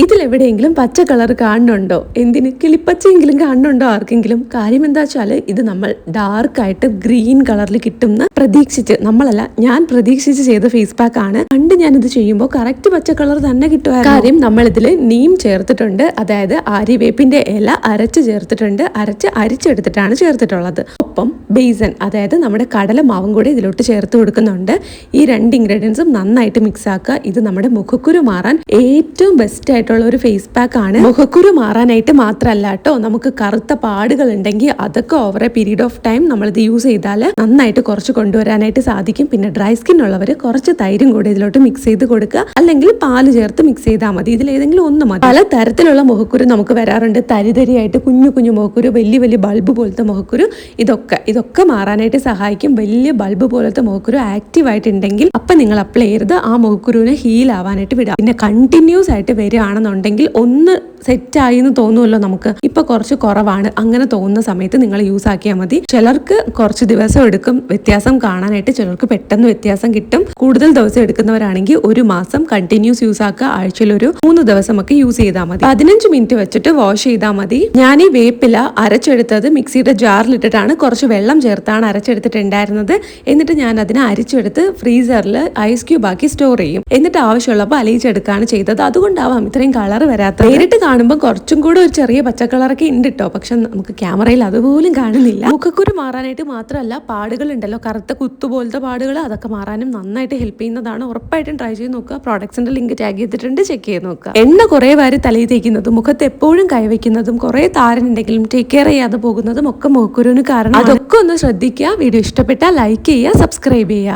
ഇതിലെവിടെയെങ്കിലും പച്ച കളർ കാണുന്നുണ്ടോ? എന്തിന് കിളിപ്പച്ചയെങ്കിലും കാണുന്നുണ്ടോ ആർക്കെങ്കിലും? കാര്യം എന്താ വെച്ചാൽ ഇത് നമ്മൾ ഡാർക്കായിട്ട് ഗ്രീൻ കളറിൽ കിട്ടുന്ന പ്രതീക്ഷിച്ച്, നമ്മളല്ല ഞാൻ പ്രതീക്ഷിച്ച് ചെയ്ത ഫേസ് പാക്ക് ആണ്. പണ്ട് ഞാനിത് ചെയ്യുമ്പോൾ കറക്റ്റ് പച്ച കളർ തന്നെ കിട്ടുമായിരുന്നു. കാര്യം നമ്മളിതിൽ നീം ചേർത്തിട്ടുണ്ട്, അതായത് ആര്യവേപ്പിന്റെ ഇല അരച്ച് ചേർത്തിട്ടുണ്ട്, അരിച്ചെടുത്തിട്ടാണ് ചേർത്തിട്ടുള്ളത്. ഒപ്പം ബേസൻ, അതായത് നമ്മുടെ കടലമാവും കൂടി ഇതിലോട്ട് ചേർത്ത് കൊടുക്കുന്നുണ്ട്. ഈ രണ്ട് ഇൻഗ്രീഡിയൻസും നന്നായിട്ട് മിക്സ് ആക്കുക. ഇത് നമ്മുടെ മുഖക്കുരു മാറാൻ ഏറ്റവും ബെസ്റ്റ് ആയിട്ടുള്ള ഒരു ഫേസ് പാക്ക് ആണ്. മുഖക്കുരു മാറാനായിട്ട് മാത്രമല്ല കേട്ടോ, നമുക്ക് കറുത്ത പാടുകൾ ഉണ്ടെങ്കിൽ അതൊക്കെ over A period of time നമ്മളിത് യൂസ് ചെയ്താൽ നന്നായിട്ട് കുറച്ച് കൊണ്ടുവരാനായിട്ട് സാധിക്കും. പിന്നെ ഡ്രൈ സ്കിൻ ഉള്ളവർ കുറച്ച് തൈരും കൂടി ഇതിലോട്ട് മിക്സ് ചെയ്ത് കൊടുക്കുക, അല്ലെങ്കിൽ പാല് ചേർത്ത് മിക്സ് ചെയ്താൽ മതി. ഇതിലേതെങ്കിലും ഒന്ന് മതി. പല തരത്തിലുള്ള മുഖക്കുരു നമുക്ക് വരാറുണ്ട്. തരിതരിയായിട്ട് കുഞ്ഞു കുഞ്ഞു മുഖക്കുരു, വലിയ വലിയ ബൾബ് പോലത്തെ മുഖക്കുരു, ഇതൊക്കെ മാറാനായിട്ട് സഹായിക്കും. വലിയ ബൾബ് പോലത്തെ മുഖക്കുരു ആക്റ്റീവ് ആയിട്ടുണ്ടെങ്കിൽ അപ്പം നിങ്ങൾ അപ്ലൈ ചെയ്ത് ആ മുഖക്കുരുവിനെ ഹീൽ ആവാനായിട്ട് വിടാം. പിന്നെ കണ്ടിന്യൂസ് ആയിട്ട് വരികയാണെന്നുണ്ടെങ്കിൽ ഒന്ന് സെറ്റായി എന്ന് തോന്നുമല്ലോ നമുക്ക്, ഇപ്പൊ കുറച്ച് കുറവാണ്, അങ്ങനെ തോന്നുന്ന സമയത്ത് നിങ്ങൾ യൂസ് ആക്കിയാൽ മതി. ചിലർക്ക് കുറച്ച് ദിവസം എടുക്കും വ്യത്യാസം കാണാനായിട്ട്, ചിലർക്ക് പെട്ടെന്ന് വ്യത്യാസം കിട്ടും. കൂടുതൽ ദിവസം എടുക്കുന്നവരാണെങ്കിൽ ഒരു മാസം കണ്ടിന്യൂസ് യൂസ് ആക്കുക. ആഴ്ചയിൽ ഒരു 3 ദിവസമൊക്കെ യൂസ് ചെയ്താൽ മതി. 15 മിനിറ്റ് വെച്ചിട്ട് വാഷ് ചെയ്താൽ മതി. ഞാൻ ഈ വേപ്പില അരച്ചെടുത്തത് മിക്സിയുടെ ജാറിലിട്ടിട്ടാണ്, കുറച്ച് വെള്ളം ചേർത്താണ് അരച്ചെടുത്തിട്ടുണ്ടായിരുന്നത്. എന്നിട്ട് ഞാൻ അതിനെ അരിച്ചെടുത്ത് ഫ്രീസറിൽ ഐസ് ക്യൂബ് ആക്കി സ്റ്റോർ ചെയ്യും. എന്നിട്ട് ആവശ്യമുള്ളപ്പോൾ അലിയിച്ചെടുക്കുകയാണ് ചെയ്തത്. അതുകൊണ്ടാവാം ഇത്രയും കളർ വരാത്തത്. നേരിട്ട് കാണുമ്പോൾ കുറച്ചും കൂടെ ഒരു ചെറിയ പച്ചക്കളറൊക്കെ ഉണ്ട് കേട്ടോ, പക്ഷെ നമുക്ക് ക്യാമറയിൽ അതുപോലും കാണുന്നില്ല. മുഖക്കുരു മാറാനായിട്ട് മാത്രമല്ല, പാടുകൾ ഉണ്ടല്ലോ, കറുത്ത കുത്തുപോലത്തെ പാടുകൾ, അതൊക്കെ മാറാനും നന്നായിട്ട് ഹെൽപ്പ് ചെയ്യുന്നതാണ്. ഉറപ്പായിട്ടും ട്രൈ ചെയ്ത് നോക്കുക. പ്രോഡക്ട്സിന്റെ ലിങ്ക് ടാഗ് ചെയ്തിട്ടുണ്ട്, ചെക്ക് ചെയ്ത് നോക്കുക. എണ്ണ കുറെ വാരി തലയിൽ തേക്കുന്നതും മുഖത്ത് എപ്പോഴും കൈവയ്ക്കുന്നതും കുറെ താരനുണ്ടെങ്കിലും ടേക്ക് കെയർ ചെയ്യാതെ പോകുന്നതും ഒക്കെ മുഖക്കുരുവിന് കാരണം. അതൊക്കെ ഒന്ന് ശ്രദ്ധിക്കുക. വീഡിയോ ഇഷ്ടപ്പെട്ടാൽ ലൈക്ക് ചെയ്യുക, സബ്സ്ക്രൈബ് ചെയ്യുക.